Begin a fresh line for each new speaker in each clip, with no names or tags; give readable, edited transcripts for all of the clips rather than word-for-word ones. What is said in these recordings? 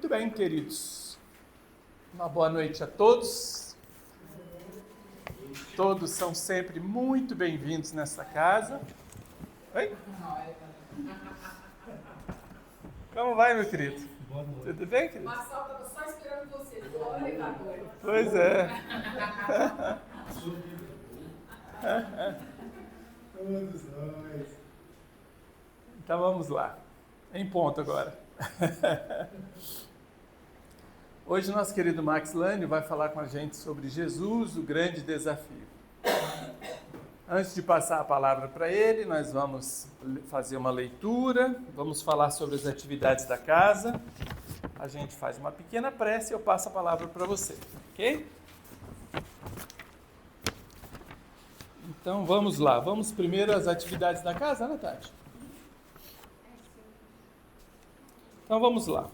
Muito bem, queridos. Uma boa noite a todos. Todos são sempre muito bem-vindos nesta casa. Oi? Como vai, meu querido?
Boa noite.
Tudo bem, querido?
O Marçal estava só esperando você, no elevador.
Pois é.
Todos nós.
Então vamos lá. Em ponto agora. Hoje nosso querido Max Lânio vai falar com a gente sobre Jesus, o grande desafio. Antes de passar a palavra para ele, nós vamos fazer uma leitura, vamos falar sobre as atividades da casa. A gente faz uma pequena prece e eu passo a palavra para você, ok? Então vamos lá, vamos primeiro às atividades da casa, né, Tati? Então vamos lá.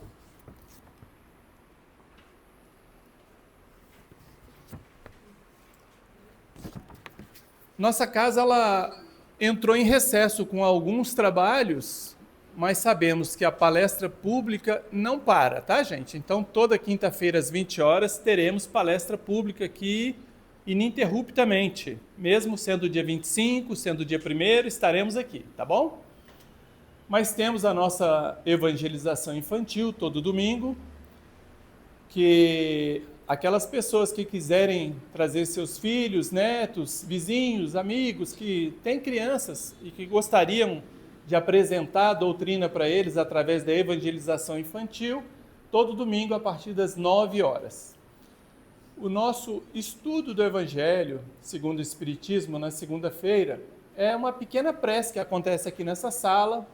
Nossa casa ela entrou em recesso com alguns trabalhos, mas sabemos que a palestra pública não para, tá, gente? Então toda quinta-feira às 20 horas teremos palestra pública aqui ininterruptamente, mesmo sendo dia 25, sendo dia 1º, estaremos aqui, tá bom? Mas temos a nossa evangelização infantil todo domingo, que aquelas pessoas que quiserem trazer seus filhos, netos, vizinhos, amigos, que têm crianças e que gostariam de apresentar a doutrina para eles através da evangelização infantil, todo domingo a partir das 9 horas. O nosso estudo do Evangelho, segundo o Espiritismo, na segunda-feira, é uma pequena prece que acontece aqui nessa sala,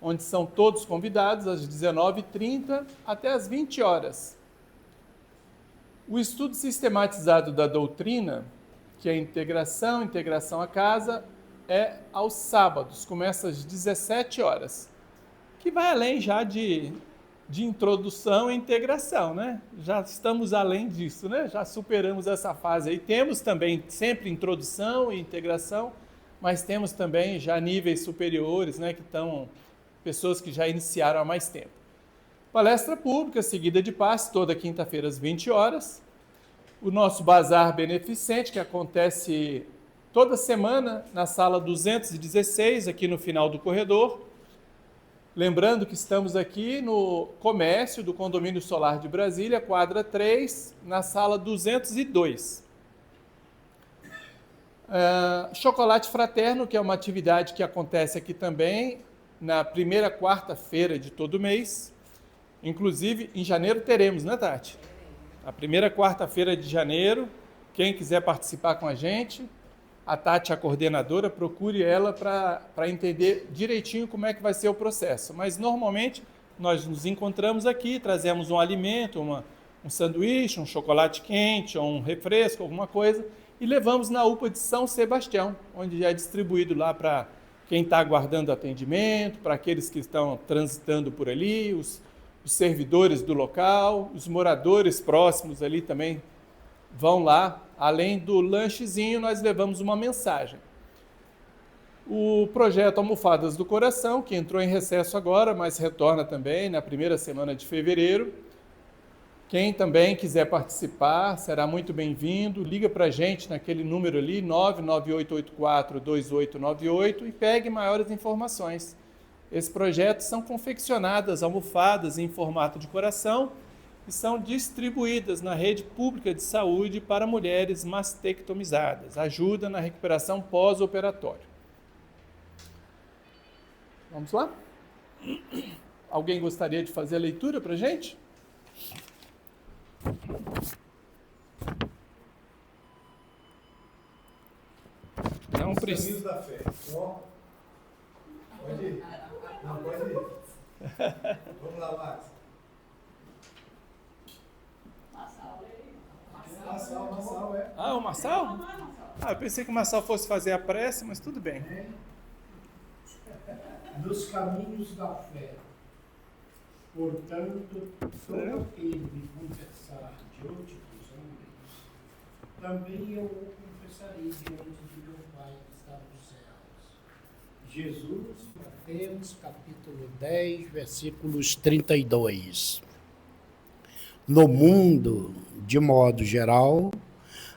onde são todos convidados às 19h30 até às 20 horas. O estudo sistematizado da doutrina, que é integração à casa, é aos sábados, começa às 17 horas, que vai além já de introdução e integração, né? Já estamos além disso, né? Já superamos essa fase aí. Temos também sempre introdução e integração, mas temos também já níveis superiores, né? Que estão pessoas que já iniciaram há mais tempo. Palestra pública, seguida de passe, toda quinta-feira às 20 horas. O nosso bazar beneficente, que acontece toda semana na sala 216, aqui no final do corredor. Lembrando que estamos aqui no comércio do Condomínio Solar de Brasília, quadra 3, na sala 202. Chocolate Fraterno, que é uma atividade que acontece aqui também, na primeira quarta-feira de todo mês. Inclusive, em janeiro teremos, né, Tati? A primeira quarta-feira de janeiro, quem quiser participar com a gente, a Tati, a coordenadora, procure ela para entender direitinho como é que vai ser o processo. Mas, normalmente, nós nos encontramos aqui, trazemos um alimento, um sanduíche, um chocolate quente, ou um refresco, alguma coisa, e levamos na UPA de São Sebastião, onde já é distribuído lá para quem está aguardando atendimento, para aqueles que estão transitando por ali, os servidores do local, os moradores próximos ali também vão lá. Além do lanchezinho, nós levamos uma mensagem. O projeto Almofadas do Coração, que entrou em recesso agora, mas retorna também na primeira semana de fevereiro. Quem também quiser participar, será muito bem-vindo. Liga para a gente naquele número ali, 998842898, e pegue maiores informações. Esse projeto são confeccionadas almofadas em formato de coração e são distribuídas na rede pública de saúde para mulheres mastectomizadas. Ajuda na recuperação pós-operatória. Vamos lá? Alguém gostaria de fazer a leitura para a gente? Não
Os
precisa.
caminhos da fé. Ó. Pode ir. Não, pode ir. Vamos lá, Max. Massal, é.
Ah, o Marçal? Ah, eu pensei que o Marçal fosse fazer a prece, mas tudo bem.
Dos caminhos da fé. Portanto, todo aquele que confessar diante dos homens, também eu o confessarei diante de meu Pai que está nos céus. Jesus, Mateus, capítulo 10, versículos 32. No mundo, de modo geral,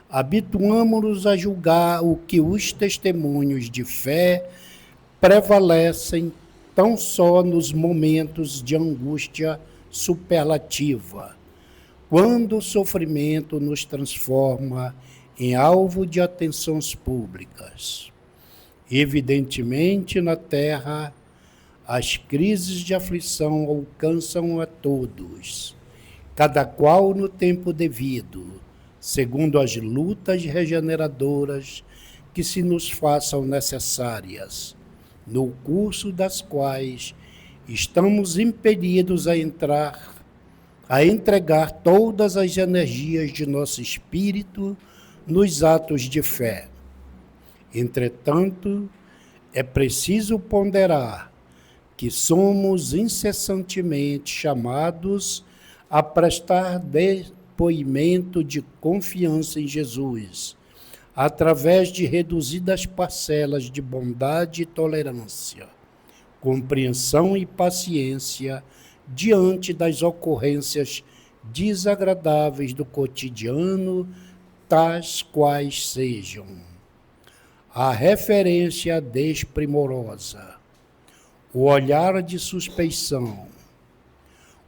habituamo-nos a julgar o que os testemunhos de fé prevalecem tão só nos momentos de angústia superlativa, quando o sofrimento nos transforma em alvo de atenções públicas. Evidentemente, na Terra, as crises de aflição alcançam a todos, cada qual no tempo devido, segundo as lutas regeneradoras que se nos façam necessárias, no curso das quais estamos impelidos a entregar todas as energias de nosso espírito nos atos de fé. Entretanto, é preciso ponderar que somos incessantemente chamados a prestar depoimento de confiança em Jesus, através de reduzidas parcelas de bondade e tolerância, compreensão e paciência diante das ocorrências desagradáveis do cotidiano, tais quais sejam a referência desprimorosa, o olhar de suspeição,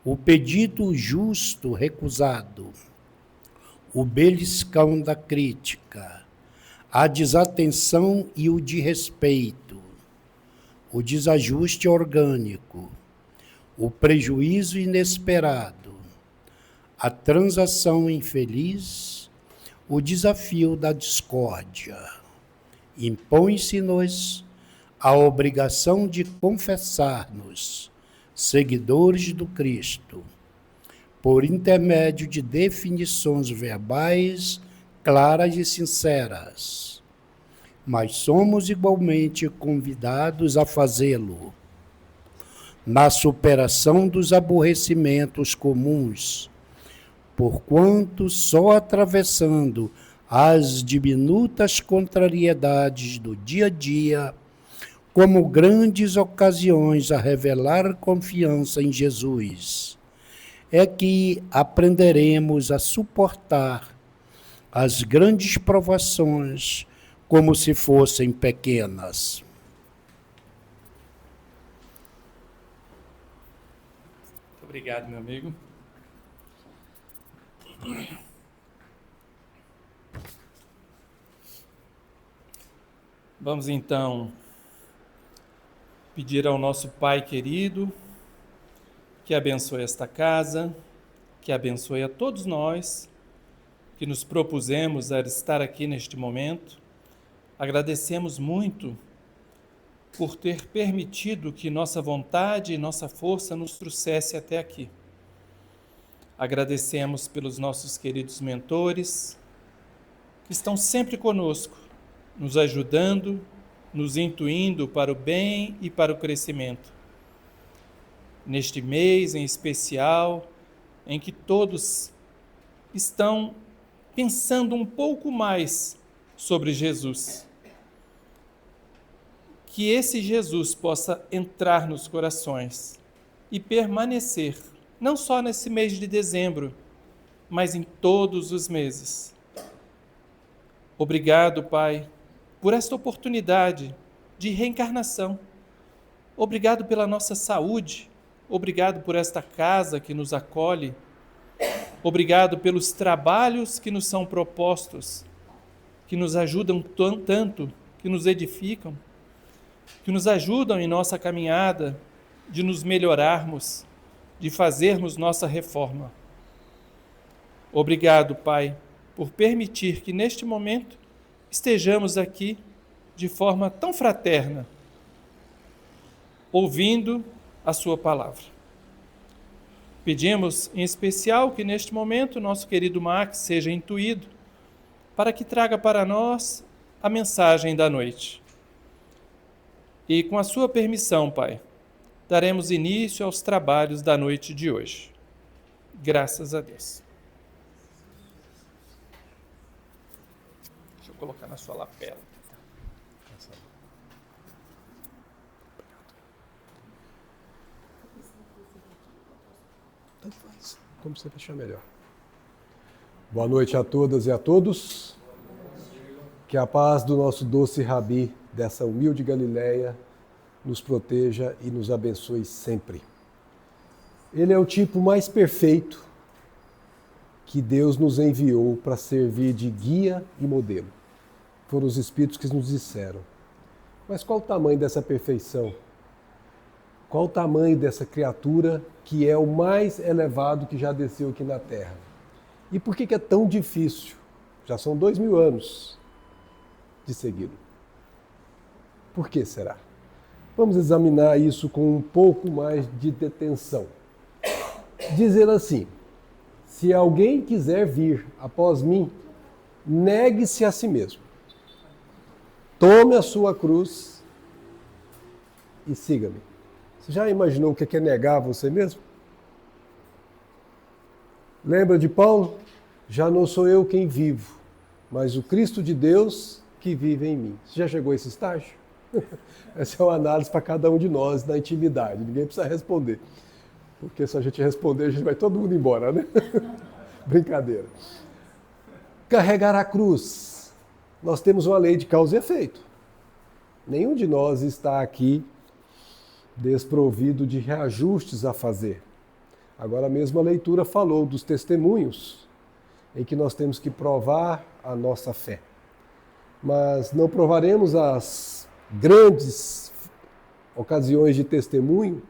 o pedido justo recusado, o beliscão da crítica, a desatenção e o desrespeito, o desajuste orgânico, o prejuízo inesperado, a transação infeliz, o desafio da discórdia. Impõe-se-nos a obrigação de confessar-nos seguidores do Cristo, por intermédio de definições verbais claras e sinceras, mas somos igualmente convidados a fazê-lo na superação dos aborrecimentos comuns, porquanto só atravessando as diminutas contrariedades do dia a dia, como grandes ocasiões a revelar confiança em Jesus, é que aprenderemos a suportar as grandes provações como se fossem pequenas.
Muito obrigado, meu amigo. Vamos então pedir ao nosso Pai querido que abençoe esta casa, que abençoe a todos nós que nos propusemos a estar aqui neste momento. Agradecemos muito por ter permitido que nossa vontade e nossa força nos trouxesse até aqui. Agradecemos pelos nossos queridos mentores, que estão sempre conosco, nos ajudando, nos intuindo para o bem e para o crescimento. Neste mês em especial, em que todos estão pensando um pouco mais sobre Jesus. Que esse Jesus possa entrar nos corações e permanecer, não só nesse mês de dezembro, mas em todos os meses. Obrigado, Pai, por esta oportunidade de reencarnação. Obrigado pela nossa saúde. Obrigado por esta casa que nos acolhe. Obrigado pelos trabalhos que nos são propostos, que nos ajudam tanto, que nos edificam, que nos ajudam em nossa caminhada de nos melhorarmos, de fazermos nossa reforma. Obrigado, Pai, por permitir que neste momento estejamos aqui de forma tão fraterna, ouvindo a sua palavra. Pedimos em especial que neste momento nosso querido Max seja intuído para que traga para nós a mensagem da noite. E com a sua permissão, Pai, daremos início aos trabalhos da noite de hoje. Graças a Deus. Deixa eu colocar na sua lapela.
Tanto faz. Como você achar melhor. Boa noite a todas e a todos. Que a paz do nosso doce Rabi, dessa humilde Galileia, nos proteja e nos abençoe sempre. Ele é o tipo mais perfeito que Deus nos enviou para servir de guia e modelo. Foram os Espíritos que nos disseram. Mas qual o tamanho dessa perfeição? Qual o tamanho dessa criatura que é o mais elevado que já desceu aqui na Terra? E por que é tão difícil? Já são 2000 anos de seguido. Por que será? Vamos examinar isso com um pouco mais de detenção. Dizer assim, se alguém quiser vir após mim, negue-se a si mesmo. Tome a sua cruz e siga-me. Você já imaginou o que é negar você mesmo? Lembra de Paulo? Já não sou eu quem vivo, mas o Cristo de Deus que vive em mim. Você já chegou a esse estágio? Essa é uma análise para cada um de nós na intimidade. Ninguém precisa responder. Porque se a gente responder, a gente vai todo mundo embora, né? Brincadeira. Carregar a cruz. Nós temos uma lei de causa e efeito. Nenhum de nós está aqui desprovido de reajustes a fazer. Agora mesmo a leitura falou dos testemunhos em que nós temos que provar a nossa fé. Mas não provaremos as grandes ocasiões de testemunho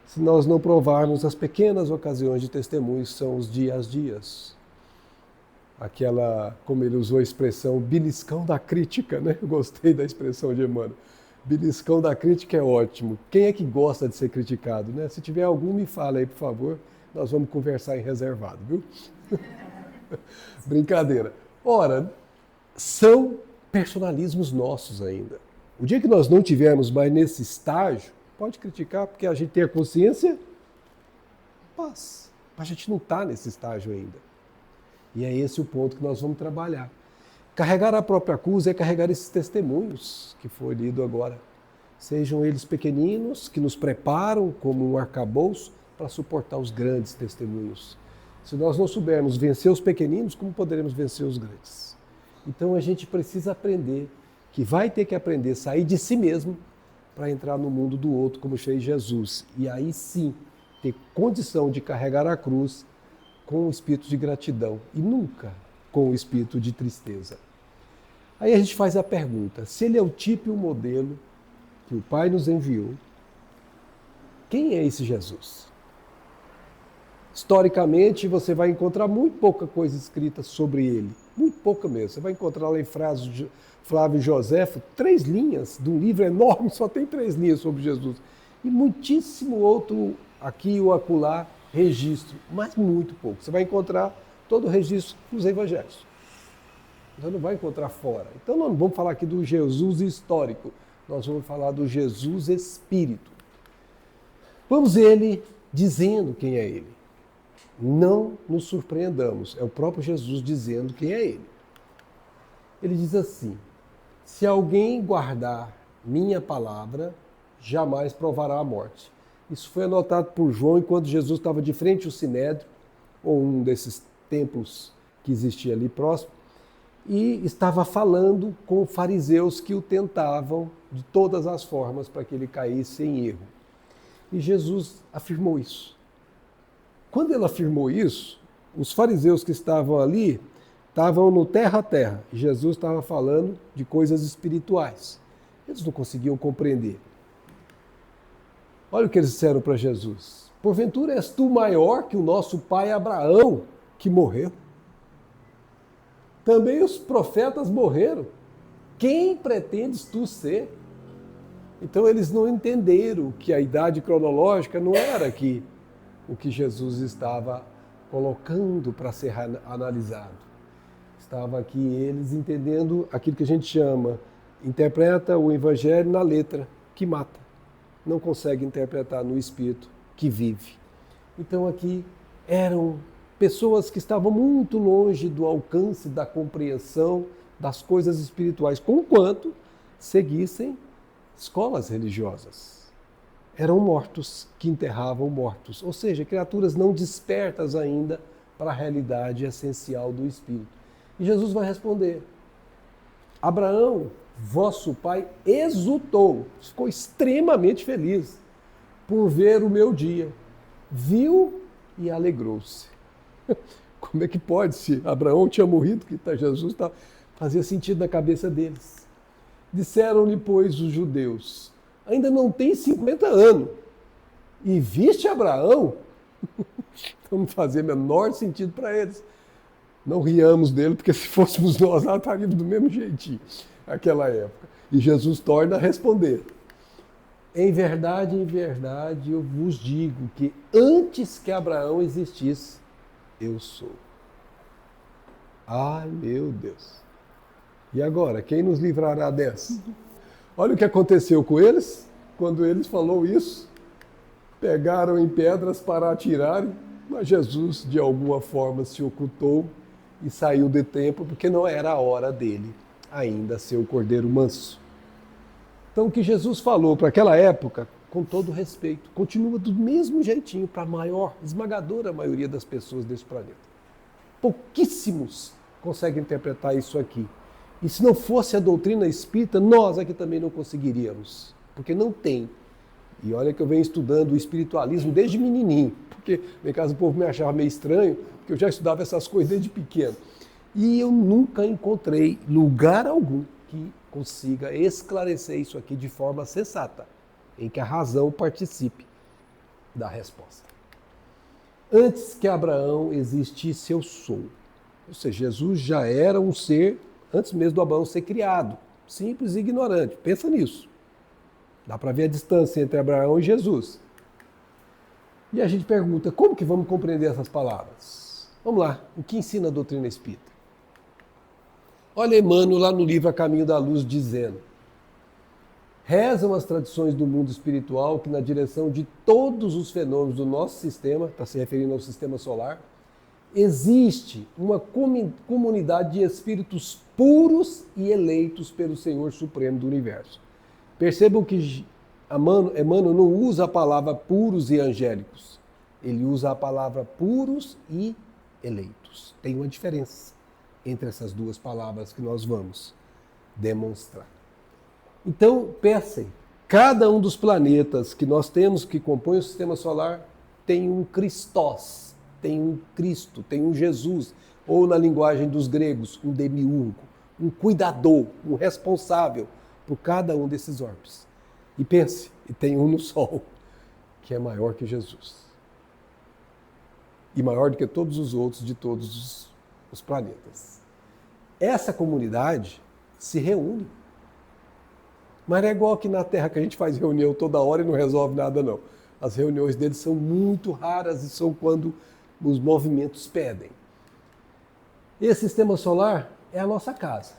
se nós não provarmos as pequenas ocasiões de testemunho, que são os dias a dias. Aquela, como ele usou a expressão, beliscão da crítica, né? Eu gostei da expressão de Emmanuel. Beliscão da crítica é ótimo. Quem é que gosta de ser criticado, né? Se tiver algum, me fala aí, por favor. Nós vamos conversar em reservado, viu? Brincadeira. Ora, são personalismos nossos ainda. O dia que nós não tivermos mais nesse estágio, pode criticar, porque a gente tem a consciência, paz. A gente não está nesse estágio ainda. E é esse o ponto que nós vamos trabalhar. Carregar a própria cruz é carregar esses testemunhos que foi lido agora. Sejam eles pequeninos, que nos preparam como um arcabouço para suportar os grandes testemunhos. Se nós não soubermos vencer os pequeninos, como poderemos vencer os grandes? Então a gente precisa aprender, que vai ter que aprender a sair de si mesmo para entrar no mundo do outro, como fez Jesus. E aí sim, ter condição de carregar a cruz com o espírito de gratidão e nunca com o espírito de tristeza. Aí a gente faz a pergunta, se ele é o tipo e o modelo que o Pai nos enviou, quem é esse Jesus? Historicamente, você vai encontrar muito pouca coisa escrita sobre ele, muito pouca mesmo. Você vai encontrar lá em frases de Flávio Joséfo, 3 linhas, de um livro enorme, só tem 3 linhas sobre Jesus. E muitíssimo outro, aqui ou acolá, registro, mas muito pouco. Você vai encontrar todo o registro nos evangelhos. Você não vai encontrar fora. Então nós não vamos falar aqui do Jesus histórico, nós vamos falar do Jesus espírito. Vamos ele dizendo quem é ele. Não nos surpreendamos, é o próprio Jesus dizendo quem é ele. Ele diz assim, se alguém guardar minha palavra, jamais provará a morte. Isso foi anotado por João enquanto Jesus estava de frente ao Sinédrio, ou um desses templos que existia ali próximo, e estava falando com fariseus que o tentavam de todas as formas para que ele caísse em erro. E Jesus afirmou isso. Quando ele afirmou isso, os fariseus que estavam ali estavam no terra a terra, e Jesus estava falando de coisas espirituais. Eles não conseguiam compreender. Olha o que eles disseram para Jesus. Porventura és tu maior que o nosso pai Abraão, que morreu? Também os profetas morreram. Quem pretendes tu ser? Então eles não entenderam que a idade cronológica não era aqui o que Jesus estava colocando para ser analisado. Estava aqui eles entendendo aquilo que a gente chama, interpreta o evangelho na letra, que mata. Não consegue interpretar no espírito, que vive. Então aqui eram pessoas que estavam muito longe do alcance da compreensão das coisas espirituais, conquanto seguissem escolas religiosas. Eram mortos que enterravam mortos, ou seja, criaturas não despertas ainda para a realidade essencial do Espírito. E Jesus vai responder: Abraão, vosso pai, exultou, ficou extremamente feliz por ver o meu dia. Viu e alegrou-se. Como é que pode, se Abraão tinha morrido, que Jesus fazia sentido na cabeça deles. Disseram-lhe, pois, os judeus: ainda não tem 50 anos, e viste Abraão? Não fazia menor sentido para eles. Não riamos dele, porque se fôssemos nós, lá estaríamos do mesmo jeitinho, naquela época. E Jesus torna a responder: em verdade, eu vos digo que antes que Abraão existisse, eu sou. Ai, meu Deus. E agora, quem nos livrará dessa? Olha o que aconteceu com eles, quando eles falou isso. Pegaram em pedras para atirarem, mas Jesus, de alguma forma, se ocultou e saiu de tempo, porque não era a hora dele ainda ser o cordeiro manso. Então, o que Jesus falou para aquela época, com todo respeito, continua do mesmo jeitinho para a maior, esmagadora maioria das pessoas desse planeta. Pouquíssimos conseguem interpretar isso aqui. E se não fosse a doutrina espírita, nós aqui também não conseguiríamos, porque não tem. E olha que eu venho estudando o espiritualismo desde menininho, porque, em casa, o povo me achava meio estranho, porque eu já estudava essas coisas desde pequeno. E eu nunca encontrei lugar algum que consiga esclarecer isso aqui de forma sensata, em que a razão participe da resposta. Antes que Abraão existisse, eu sou. Ou seja, Jesus já era um ser, antes mesmo do Abraão ser criado, simples e ignorante. Pensa nisso. Dá para ver a distância entre Abraão e Jesus. E a gente pergunta, como que vamos compreender essas palavras? Vamos lá, o que ensina a doutrina espírita? Olha Emmanuel lá no livro A Caminho da Luz dizendo: rezam as tradições do mundo espiritual que na direção de todos os fenômenos do nosso sistema, está se referindo ao sistema solar, existe uma comunidade de espíritos puros e eleitos pelo Senhor Supremo do Universo. Percebam que Emmanuel não usa a palavra puros e angélicos. Ele usa a palavra puros e eleitos. Tem uma diferença entre essas duas palavras que nós vamos demonstrar. Então, pensem, cada um dos planetas que nós temos que compõem o sistema solar tem um Christos, tem um Cristo, tem um Jesus, ou na linguagem dos gregos, um demiurgo, um cuidador, um responsável por cada um desses orbes. E pense, e tem um no Sol, que é maior que Jesus. E maior do que todos os outros de todos os planetas. Essa comunidade se reúne. Mas não é igual aqui na Terra, que a gente faz reunião toda hora e não resolve nada, não. As reuniões deles são muito raras e são quando os movimentos pedem. Esse sistema solar é a nossa casa.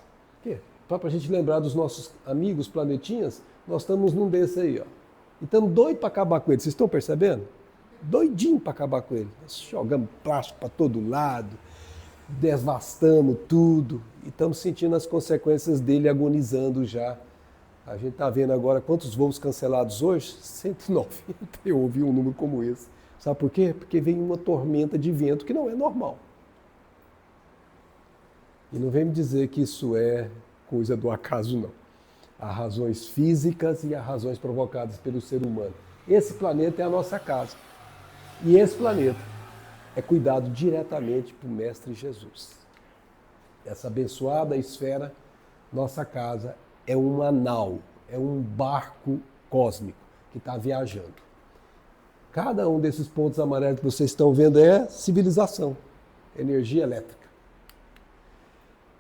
Para a gente lembrar dos nossos amigos planetinhas, nós estamos num desse aí, ó. E estamos doidos para acabar com ele. Vocês estão percebendo? Doidinho para acabar com ele. Nós jogamos plástico para todo lado, devastamos tudo e estamos sentindo as consequências dele agonizando já. A gente está vendo agora quantos voos cancelados hoje? 190. Eu ouvi um número como esse. Sabe por quê? Porque vem uma tormenta de vento que não é normal. E não vem me dizer que isso é coisa do acaso, não. Há razões físicas e há razões provocadas pelo ser humano. Esse planeta é a nossa casa. E esse planeta é cuidado diretamente por Mestre Jesus. Essa abençoada esfera, nossa casa, é uma nau, é um barco cósmico que está viajando. Cada um desses pontos amarelos que vocês estão vendo é civilização, energia elétrica.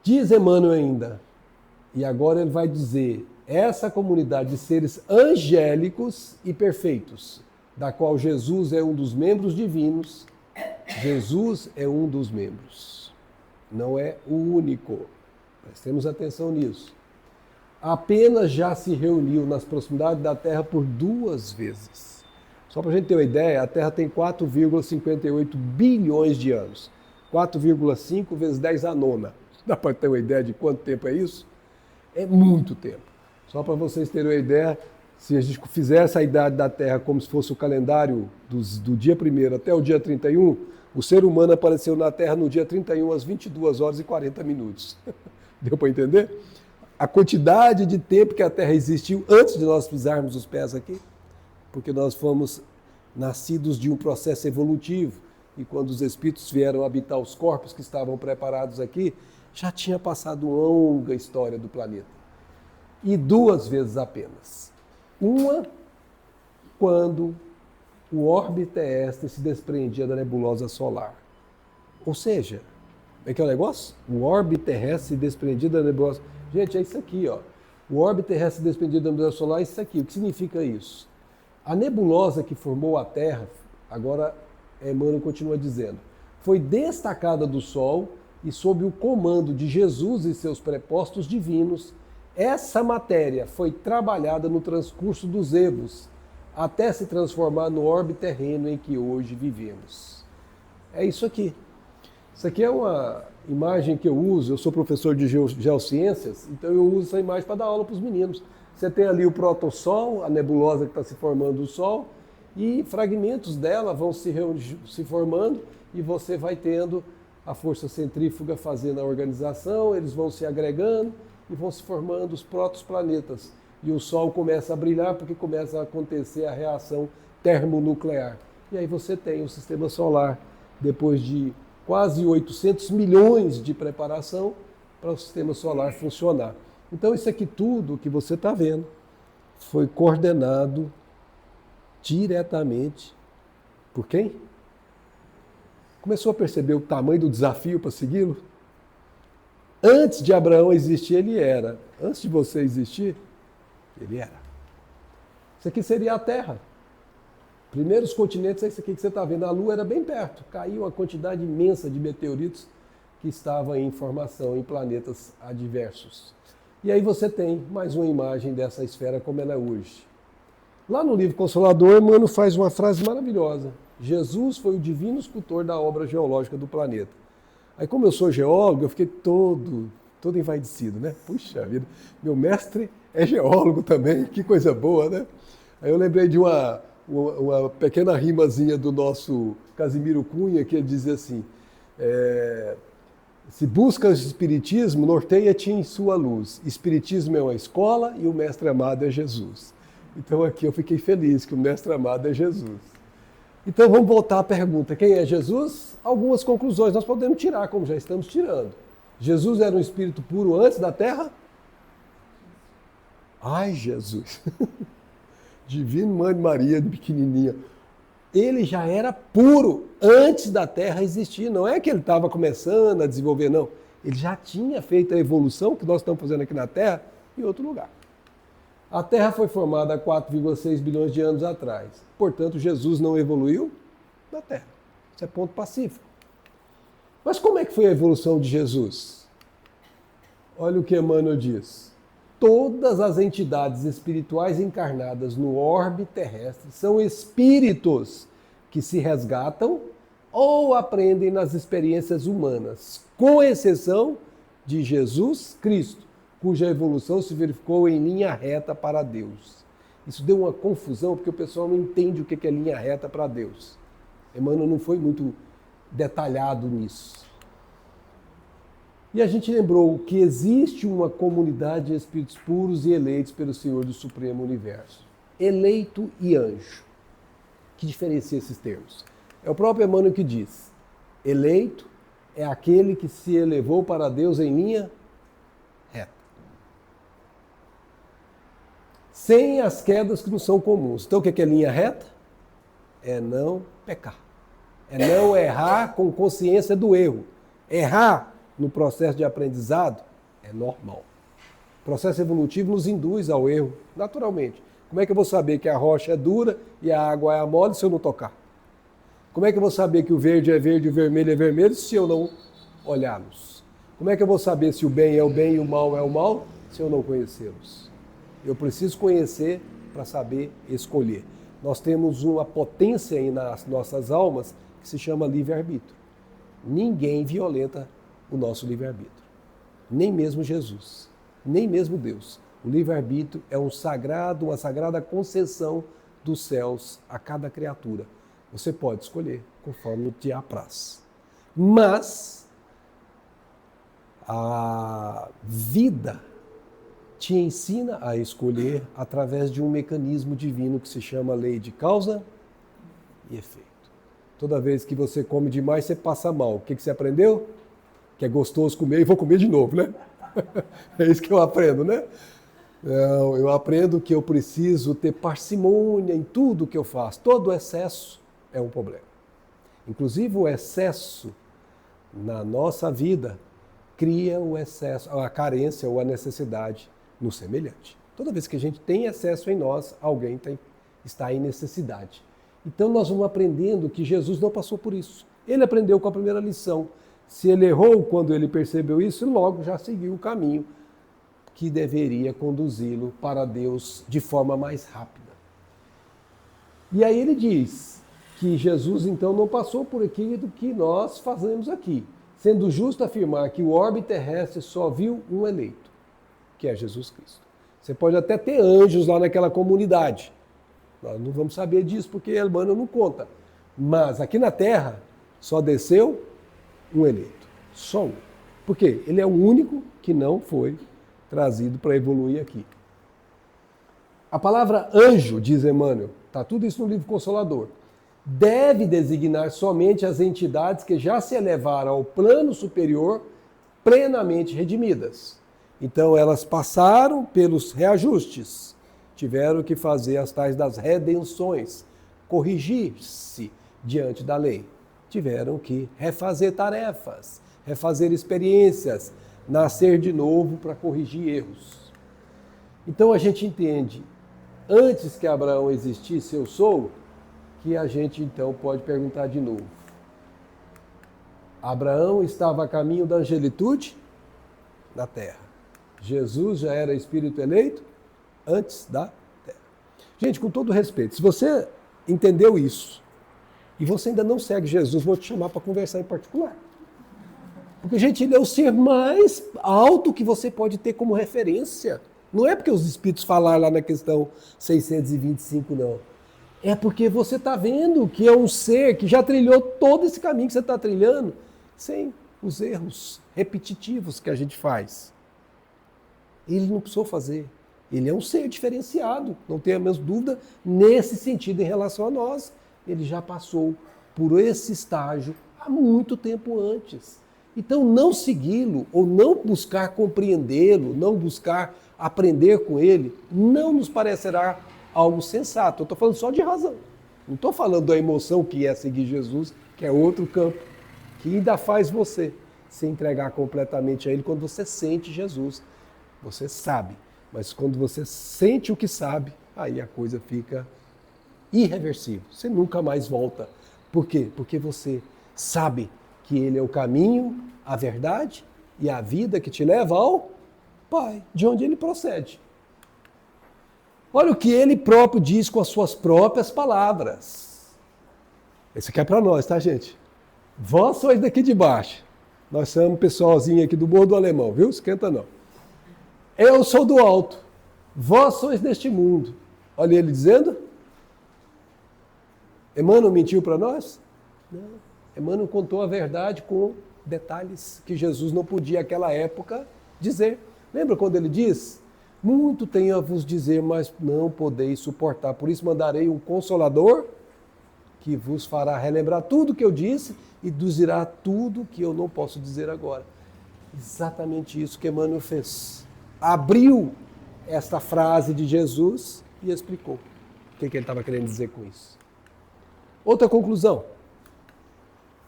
Diz Emmanuel ainda, e agora ele vai dizer, essa comunidade de seres angélicos e perfeitos, da qual Jesus é um dos membros divinos, Jesus é um dos membros, não é o único. Prestemos atenção nisso. Apenas já se reuniu nas proximidades da Terra por 2 vezes. Só para a gente ter uma ideia, a Terra tem 4,58 bilhões de anos. 4,5 vezes 10 a nona. Dá para ter uma ideia de quanto tempo é isso? É muito tempo. Só para vocês terem uma ideia, se a gente fizesse a idade da Terra como se fosse o calendário do dia 1º até o dia 31, O ser humano apareceu na Terra no dia 31 às 22 horas e 40 minutos. Deu para entender? A quantidade de tempo que a Terra existiu antes de nós pisarmos os pés aqui, porque nós fomos nascidos de um processo evolutivo, e quando os espíritos vieram habitar os corpos que estavam preparados aqui, já tinha passado uma longa história do planeta. E 2 vezes apenas. Uma, quando o orbe terrestre se desprendia da nebulosa solar. Ou seja, como é que é o negócio? O orbe terrestre se desprendia da nebulosa. Gente, é isso aqui, ó. O orbe terrestre se desprendia da nebulosa solar é isso aqui. O que significa isso? A nebulosa que formou a Terra, agora Emmanuel continua dizendo, foi destacada do Sol e sob o comando de Jesus e seus prepostos divinos, essa matéria foi trabalhada no transcurso dos evos, até se transformar no orbe terreno em que hoje vivemos. É isso aqui. Isso aqui é uma imagem que eu uso, eu sou professor de geociências, então eu uso essa imagem para dar aula para os meninos. Você tem ali o protossol, a nebulosa que está se formando do Sol, e fragmentos dela vão se formando e você vai tendo a força centrífuga fazendo a organização, eles vão se agregando e vão se formando os protoplanetas. E o Sol começa a brilhar porque começa a acontecer a reação termonuclear. E aí você tem o sistema solar, depois de quase 800 milhões de preparação para o sistema solar funcionar. Então isso aqui tudo que você está vendo foi coordenado diretamente por quem? Começou a perceber o tamanho do desafio para segui-lo? Antes de Abraão existir, ele era. Antes de você existir, ele era. Isso aqui seria a Terra. Primeiros continentes é isso aqui que você está vendo. A Lua era bem perto. Caiu uma quantidade imensa de meteoritos que estavam em formação em planetas adversos. E aí você tem mais uma imagem dessa esfera como ela é hoje. Lá no livro Consolador, Emmanuel faz uma frase maravilhosa. Jesus foi o divino escultor da obra geológica do planeta. Aí como eu sou geólogo, eu fiquei todo envaidecido, né? Puxa vida, meu mestre é geólogo também, que coisa boa, né? Aí eu lembrei de uma pequena rimazinha do nosso Casimiro Cunha, que ele dizia assim, se buscas espiritismo, norteia-te em sua luz. Espiritismo é uma escola e o mestre amado é Jesus. Então aqui eu fiquei feliz que o mestre amado é Jesus. Então vamos voltar à pergunta, quem é Jesus? Algumas conclusões nós podemos tirar, como já estamos tirando. Jesus era um espírito puro antes da Terra? Ai, Jesus! Divino Mãe de Maria, pequenininha. Ele já era puro antes da Terra existir. Não é que ele estava começando a desenvolver, não. Ele já tinha feito a evolução que nós estamos fazendo aqui na Terra em outro lugar. A Terra foi formada há 4,6 bilhões de anos atrás. Portanto, Jesus não evoluiu na Terra. Isso é ponto pacífico. Mas como é que foi a evolução de Jesus? Olha o que Emmanuel diz. Todas as entidades espirituais encarnadas no orbe terrestre são espíritos que se resgatam ou aprendem nas experiências humanas, com exceção de Jesus Cristo, cuja evolução se verificou em linha reta para Deus. Isso deu uma confusão, porque o pessoal não entende o que é linha reta para Deus. Emmanuel não foi muito detalhado nisso. E a gente lembrou que existe uma comunidade de espíritos puros e eleitos pelo Senhor do Supremo Universo. Eleito e anjo. Que diferencia esses termos? É o próprio Emmanuel que diz. Eleito é aquele que se elevou para Deus em linha reta. Sem as quedas que não são comuns. Então o que é linha reta? É não pecar. É não errar com consciência do erro. Errar no processo de aprendizado é normal. O processo evolutivo nos induz ao erro, naturalmente. Como é que eu vou saber que a rocha é dura e a água é mole se eu não tocar? Como é que eu vou saber que o verde é verde e o vermelho é vermelho se eu não olhá-los? Como é que eu vou saber se o bem é o bem e o mal é o mal se eu não conhecê-los? Eu preciso conhecer para saber escolher. Nós temos uma potência aí nas nossas almas que se chama livre-arbítrio. Ninguém violenta o nosso livre-arbítrio. Nem mesmo Jesus, nem mesmo Deus. O livre-arbítrio é uma sagrada concessão dos céus a cada criatura. Você pode escolher conforme te apraz. Mas a vida te ensina a escolher através de um mecanismo divino que se chama lei de causa e efeito. Toda vez que você come demais, você passa mal. O que você aprendeu? Que é gostoso comer e vou comer de novo, né? É isso que eu aprendo, né? Não, eu aprendo que eu preciso ter parcimônia em tudo que eu faço. Todo excesso é um problema. Inclusive o excesso na nossa vida cria o excesso, a carência ou a necessidade no semelhante. Toda vez que a gente tem excesso em nós, alguém está em necessidade. Então nós vamos aprendendo que Jesus não passou por isso. Ele aprendeu com a primeira lição. Se ele errou quando ele percebeu isso, logo já seguiu o caminho que deveria conduzi-lo para Deus de forma mais rápida. E aí ele diz que Jesus então não passou por aquilo que nós fazemos aqui, sendo justo afirmar que o orbe terrestre só viu um eleito, que é Jesus Cristo. Você pode até ter anjos lá naquela comunidade. Nós não vamos saber disso porque Emmanuel não conta. Mas aqui na Terra só desceu um eleito. Só um. Por quê? Ele é o único que não foi trazido para evoluir aqui. A palavra anjo, diz Emmanuel, está tudo isso no livro Consolador, deve designar somente as entidades que já se elevaram ao plano superior plenamente redimidas. Então elas passaram pelos reajustes, tiveram que fazer as tais das redenções, corrigir-se diante da lei. Tiveram que refazer tarefas, refazer experiências, nascer de novo para corrigir erros. Então a gente entende, antes que Abraão existisse, eu sou, que a gente então pode perguntar de novo. Abraão estava a caminho da angelitude na terra. Jesus já era espírito eleito antes da terra. Gente, com todo respeito, se você entendeu isso e você ainda não segue Jesus, vou te chamar para conversar em particular. Porque, gente, ele é o ser mais alto que você pode ter como referência. Não é porque os espíritos falaram lá na questão 625, não. É porque você está vendo que é um ser que já trilhou todo esse caminho que você está trilhando, sem os erros repetitivos que a gente faz. Ele não precisou fazer. Ele é um ser diferenciado, não tenha a mesma dúvida, nesse sentido em relação a nós. Ele já passou por esse estágio há muito tempo antes. Então, não segui-lo ou não buscar compreendê-lo, não buscar aprender com ele, não nos parecerá algo sensato. Eu estou falando só de razão. Não estou falando da emoção que é seguir Jesus, que é outro campo, que ainda faz você se entregar completamente a ele quando você sente Jesus. Você sabe, mas quando você sente o que sabe, aí a coisa fica irreversível. Você nunca mais volta. Por quê? Porque você sabe que ele é o caminho, a verdade e a vida que te leva ao Pai, de onde ele procede. Olha o que ele próprio diz com as suas próprias palavras. Esse aqui é para nós, tá, gente? Vós sois daqui de baixo. Nós somos pessoalzinho aqui do Morro do Alemão, viu? Esquenta não. Eu sou do alto. Vós sois deste mundo. Olha ele dizendo. Emmanuel mentiu para nós? Não. Emmanuel contou a verdade com detalhes que Jesus não podia, naquela época, dizer. Lembra quando ele diz? Muito tenho a vos dizer, mas não podeis suportar. Por isso mandarei um Consolador que vos fará relembrar tudo que eu disse e vos dirá tudo que eu não posso dizer agora. Exatamente isso que Emmanuel fez. Abriu esta frase de Jesus e explicou o que ele estava querendo dizer com isso. Outra conclusão.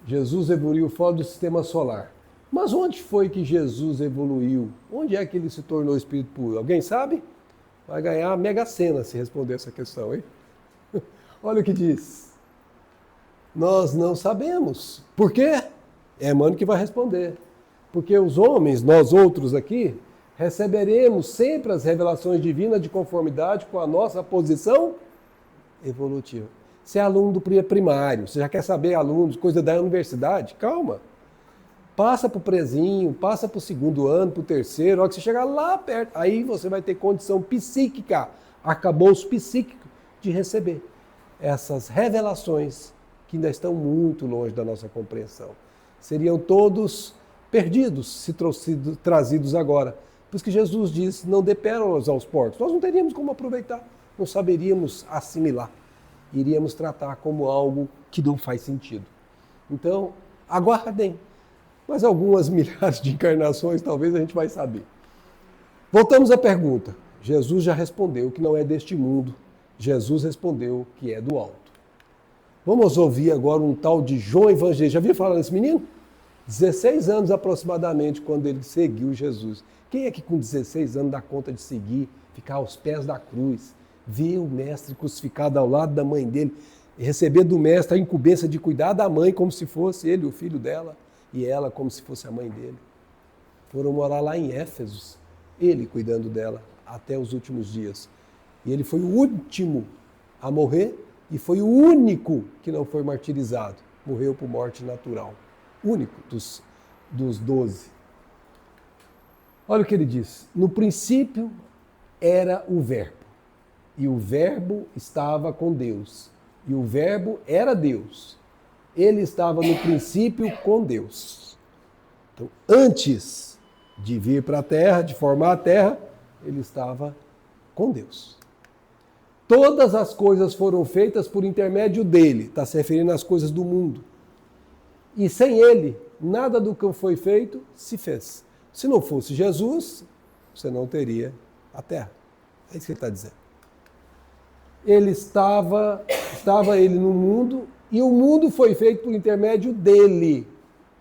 Jesus evoluiu fora do sistema solar. Mas onde foi que Jesus evoluiu? Onde é que ele se tornou espírito puro? Alguém sabe? Vai ganhar a Mega Sena se responder essa questão, hein? Olha o que diz. Nós não sabemos. Por quê? É Emmanuel que vai responder. Porque os homens, nós outros aqui, receberemos sempre as revelações divinas de conformidade com a nossa posição evolutiva. Você é aluno do primário, você já quer saber alunos, coisa da universidade? Calma. Passa para o prezinho, passa para o segundo ano, para o terceiro, a hora que você chegar lá perto, aí você vai ter condição psíquica, arcabouço psíquico, de receber essas revelações que ainda estão muito longe da nossa compreensão. Seriam todos perdidos se trazidos agora. Por isso que Jesus diz, não dê pérolas aos porcos. Nós não teríamos como aproveitar, não saberíamos assimilar. Iríamos tratar como algo que não faz sentido. Então, aguardem. Mas algumas milhares de encarnações talvez a gente vai saber. Voltamos à pergunta. Jesus já respondeu que não é deste mundo. Jesus respondeu que é do alto. Vamos ouvir agora um tal de João Evangelista. Já viu falar desse menino? 16 anos aproximadamente quando ele seguiu Jesus. Quem é que com 16 anos dá conta de seguir, ficar aos pés da cruz, ver o mestre crucificado ao lado da mãe dele, receber do mestre a incumbência de cuidar da mãe como se fosse ele o filho dela e ela como se fosse a mãe dele? Foram morar lá em Éfeso, ele cuidando dela até os últimos dias. E ele foi o último a morrer e foi o único que não foi martirizado. Morreu por morte natural. Único dos 12. Olha o que ele diz. No princípio era o Verbo. E o Verbo estava com Deus. E o Verbo era Deus. Ele estava no princípio com Deus. Então, antes de vir para a terra, de formar a terra, ele estava com Deus. Todas as coisas foram feitas por intermédio dele. Está se referindo às coisas do mundo. E sem ele, nada do que foi feito se fez. Se não fosse Jesus, você não teria a terra. É isso que ele está dizendo. Ele estava ele no mundo, e o mundo foi feito por intermédio dele.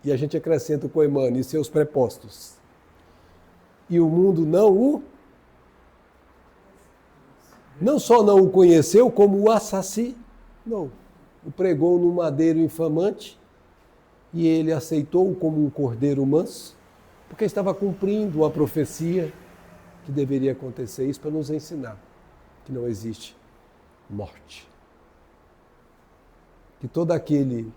E a gente acrescenta o poemano e seus prepostos. E o mundo não só não o conheceu, como o assassinou. O pregou no madeiro infamante, e ele aceitou como um cordeiro manso, porque estava cumprindo uma profecia que deveria acontecer, isso para nos ensinar que não existe morte. Que todo aquele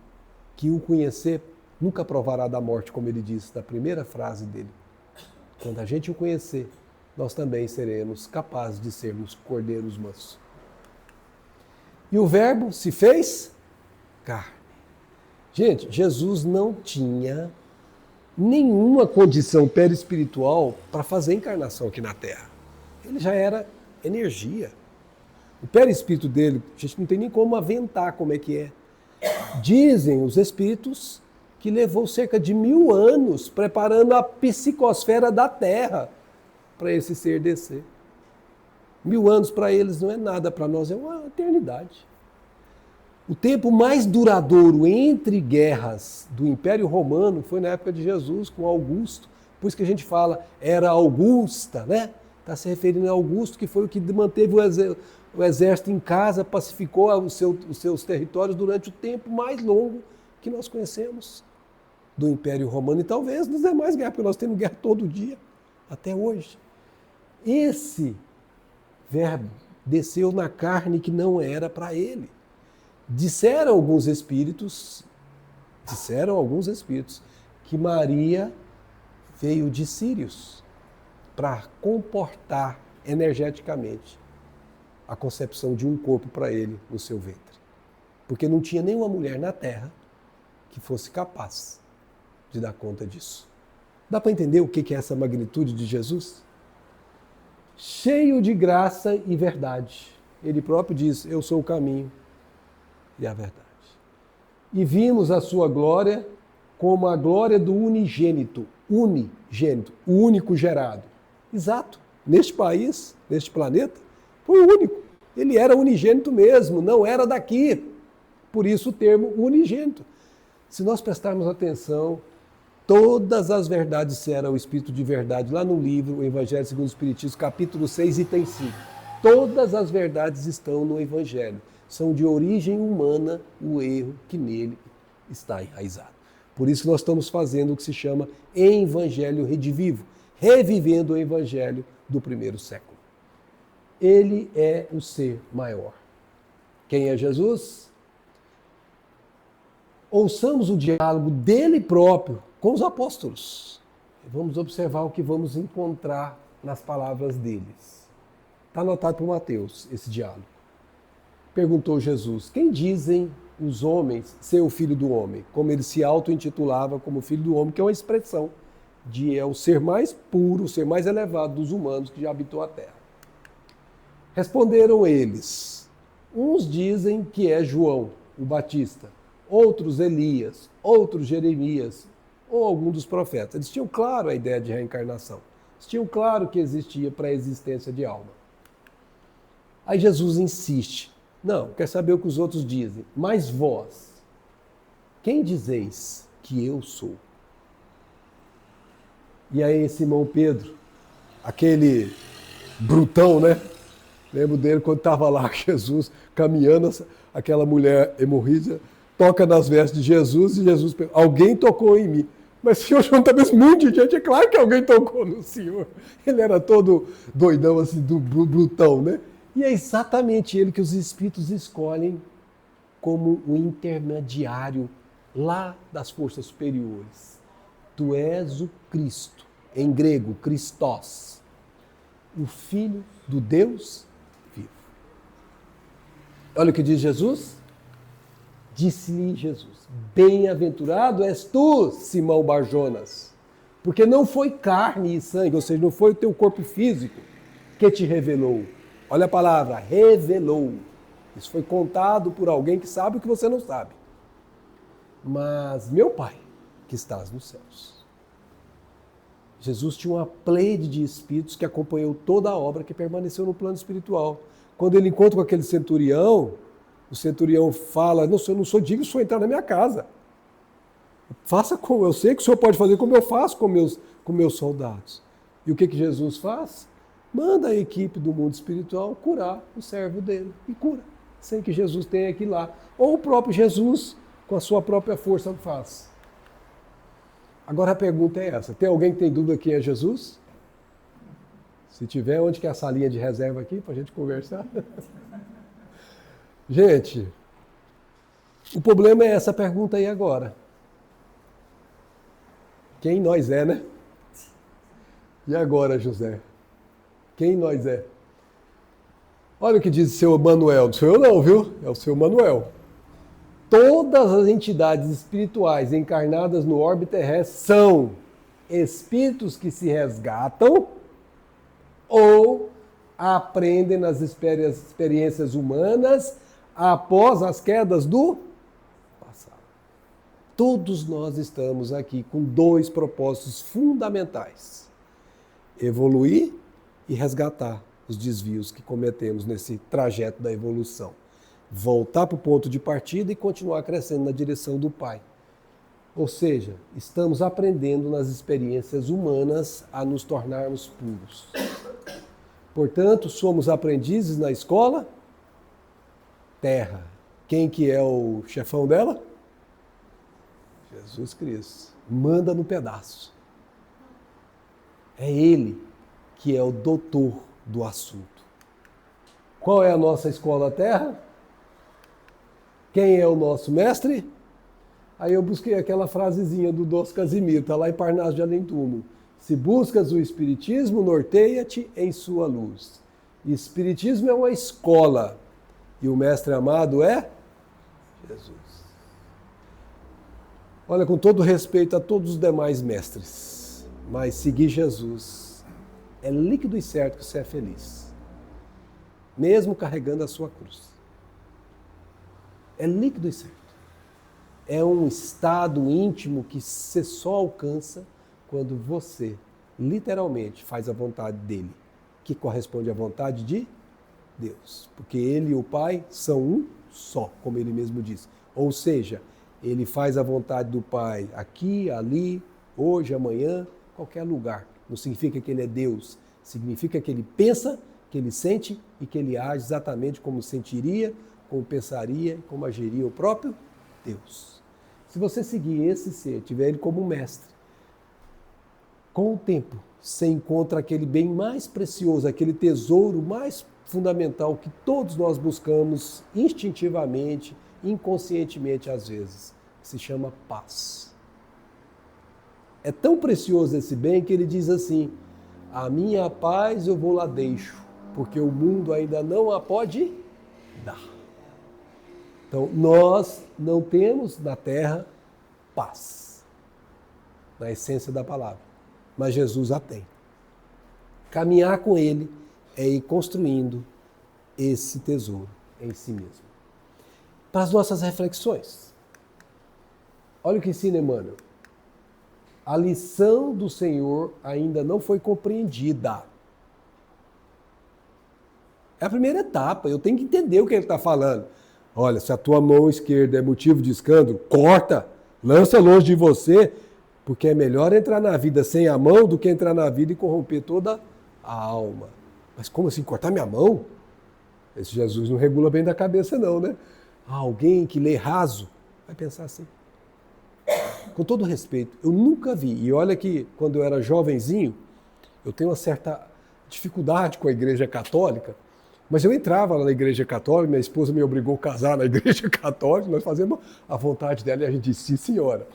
que o conhecer nunca provará da morte, como ele disse na primeira frase dele. Quando a gente o conhecer, nós também seremos capazes de sermos cordeiros mansos. E o Verbo se fez carne. Gente, Jesus não tinha nenhuma condição perispiritual para fazer encarnação aqui na Terra. Ele já era energia. O perispírito dele, a gente não tem nem como aventar como é que é. Dizem os espíritos que levou cerca de 1000 anos preparando a psicosfera da Terra para esse ser descer. 1000 anos para eles não é nada, para nós é uma eternidade. O tempo mais duradouro entre guerras do Império Romano foi na época de Jesus, com Augusto. Por isso que a gente fala, era Augusta, né? Está se referindo a Augusto, que foi o que manteve o exército em casa, pacificou os seus territórios durante o tempo mais longo que nós conhecemos do Império Romano. E talvez nas demais guerras, porque nós temos guerra todo dia, até hoje. Esse Verbo desceu na carne que não era para ele. Disseram alguns espíritos que Maria veio de Sírios para comportar energeticamente a concepção de um corpo para ele no seu ventre. Porque não tinha nenhuma mulher na Terra que fosse capaz de dar conta disso. Dá para entender o que é essa magnitude de Jesus? Cheio de graça e verdade. Ele próprio diz, eu sou o caminho e a verdade. E vimos a sua glória como a glória do unigênito, o único gerado. Exato. Neste país, neste planeta, foi o único. Ele era unigênito mesmo, não era daqui. Por isso o termo unigênito. Se nós prestarmos atenção, todas as verdades serão o Espírito de verdade, lá no livro, o Evangelho segundo o Espiritismo, capítulo 6, item 5. Todas as verdades estão no Evangelho. São de origem humana o erro que nele está enraizado. Por isso que nós estamos fazendo o que se chama Evangelho Redivivo, revivendo o Evangelho do primeiro século. Ele é o ser maior. Quem é Jesus? Ouçamos o diálogo dele próprio com os apóstolos. Vamos observar o que vamos encontrar nas palavras deles. Está anotado por Mateus esse diálogo. Perguntou Jesus, quem dizem os homens ser o filho do homem, como ele se auto-intitulava como filho do homem, que é uma expressão de o ser mais puro, o ser mais elevado dos humanos que já habitou a terra. Responderam eles, uns dizem que é João, o Batista, outros Elias, outros Jeremias, ou algum dos profetas. Eles tinham claro a ideia de reencarnação. Eles tinham claro que existia pré-existência de alma. Aí Jesus insiste. Não, quer saber o que os outros dizem. Mas vós, quem dizeis que eu sou? E aí Simão Pedro, aquele brutão, né? Lembro dele quando estava lá Jesus caminhando, aquela mulher hemorrídica toca nas vestes de Jesus e Jesus pergunta, alguém tocou em mim. Mas Senhor, juntamente um monte de gente, é claro que alguém tocou no Senhor. Ele era todo doidão, assim, do brutão, né? E é exatamente ele que os Espíritos escolhem como o intermediário lá das forças superiores. Tu és o Cristo, em grego, Christos, o Filho do Deus vivo. Olha o que diz Jesus. Disse-lhe Jesus, bem-aventurado és tu, Simão Barjonas, porque não foi carne e sangue, ou seja, não foi o teu corpo físico que te revelou. Olha a palavra, revelou. Isso foi contado por alguém que sabe o que você não sabe. Mas meu Pai, que estás nos céus. Jesus tinha uma pleide de espíritos que acompanhou toda a obra, que permaneceu no plano espiritual. Quando ele encontra com aquele centurião, o centurião fala, não, eu não sou digno de o senhor entrar na minha casa. Faça como eu sei que o senhor pode fazer como eu faço com meus soldados. E o que Jesus faz? Manda a equipe do mundo espiritual curar o servo dele. E cura, sem que Jesus tenha que ir lá. Ou o próprio Jesus, com a sua própria força, faz. Agora a pergunta é essa. Tem alguém que tem dúvida quem é Jesus? Se tiver, onde que é a salinha de reserva aqui para a gente conversar? Gente, o problema é essa pergunta aí agora. Quem nós é, né? E agora, José? Quem nós é? Olha o que diz o seu Manuel. Não sou eu não, viu? É o seu Manuel. Todas as entidades espirituais encarnadas no orbe terrestre são espíritos que se resgatam ou aprendem nas experiências humanas após as quedas do passado. Todos nós estamos aqui com dois propósitos fundamentais: evoluir e resgatar os desvios que cometemos nesse trajeto da evolução. Voltar para o ponto de partida e continuar crescendo na direção do Pai. Ou seja, estamos aprendendo nas experiências humanas a nos tornarmos puros. Portanto, somos aprendizes na escola Terra. Quem que é o chefão dela? Jesus Cristo. Manda no pedaço. É Ele que é o doutor do assunto. Qual é a nossa escola Terra? Quem é o nosso mestre? Aí eu busquei aquela frasezinha do Dom Casimiro, está lá em Parnaso de Além Túmulo. Se buscas o Espiritismo, norteia-te em sua luz. Espiritismo é uma escola. E o mestre amado é Jesus. Olha, com todo respeito a todos os demais mestres, mas seguir Jesus é líquido e certo que você é feliz, mesmo carregando a sua cruz. É líquido e certo. É um estado íntimo que você só alcança quando você, literalmente, faz a vontade dele, que corresponde à vontade de Deus. Porque ele e o Pai são um só, como ele mesmo diz. Ou seja, ele faz a vontade do Pai aqui, ali, hoje, amanhã, qualquer lugar. Não significa que ele é Deus, significa que ele pensa, que ele sente e que ele age exatamente como sentiria, como pensaria, como agiria o próprio Deus. Se você seguir esse ser, tiver ele como mestre, com o tempo, você encontra aquele bem mais precioso, aquele tesouro mais fundamental que todos nós buscamos instintivamente, inconscientemente às vezes, que se chama paz. É tão precioso esse bem que ele diz assim: a minha paz eu vou lá deixo, porque o mundo ainda não a pode dar. Então, nós não temos na terra paz, na essência da palavra, mas Jesus a tem. Caminhar com Ele é ir construindo esse tesouro em si mesmo. Para as nossas reflexões, olha o que ensina Emmanuel. A lição do Senhor ainda não foi compreendida. É a primeira etapa, eu tenho que entender o que ele está falando. Olha, se a tua mão esquerda é motivo de escândalo, corta, lança longe de você, porque é melhor entrar na vida sem a mão do que entrar na vida e corromper toda a alma. Mas como assim, cortar minha mão? Esse Jesus não regula bem da cabeça não, né? Alguém que lê raso vai pensar assim. Com todo respeito, eu nunca vi, e olha que quando eu era jovenzinho, eu tenho uma certa dificuldade com a Igreja Católica, mas eu entrava lá na Igreja Católica, minha esposa me obrigou a casar na Igreja Católica, nós fazíamos a vontade dela e a gente disse, sim, senhora.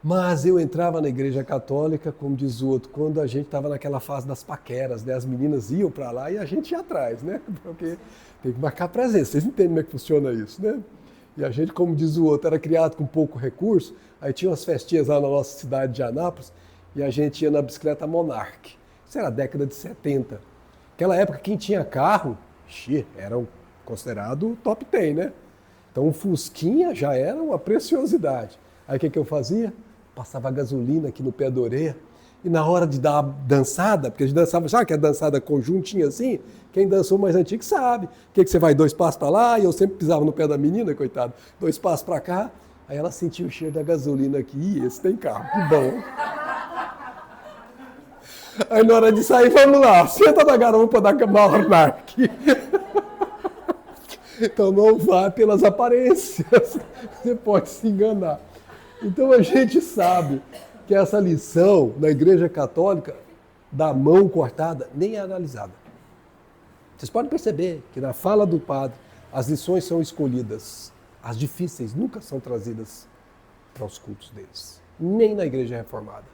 Mas eu entrava na Igreja Católica, como diz o outro, quando a gente estava naquela fase das paqueras, né? As meninas iam para lá e a gente ia atrás, né? Porque tem que marcar presença, vocês entendem como é que funciona isso, né? E a gente, como diz o outro, era criado com pouco recurso, aí tinha umas festinhas lá na nossa cidade de Anápolis e a gente ia na bicicleta Monarch. Isso era a década de 70. Naquela época, quem tinha carro, era considerado top 10, né? Então, um Fusquinha já era uma preciosidade. Aí, o que eu fazia? Passava gasolina aqui no pé da orelha. E na hora de dar a dançada, porque a gente dançava, sabe que a dançada conjuntinha assim? Quem dançou mais antigo sabe. O que você vai 2 passos para lá? E eu sempre pisava no pé da menina, coitada. 2 passos para cá. Aí ela sentia o cheiro da gasolina aqui. Ih, esse tem carro, que bom. Aí na hora de sair, vamos lá, senta na garupa da Monarch. Então não vá pelas aparências, você pode se enganar. Então a gente sabe que essa lição na Igreja Católica da mão cortada nem é analisada. Vocês podem perceber que na fala do padre as lições são escolhidas, as difíceis nunca são trazidas para os cultos deles, nem na Igreja Reformada.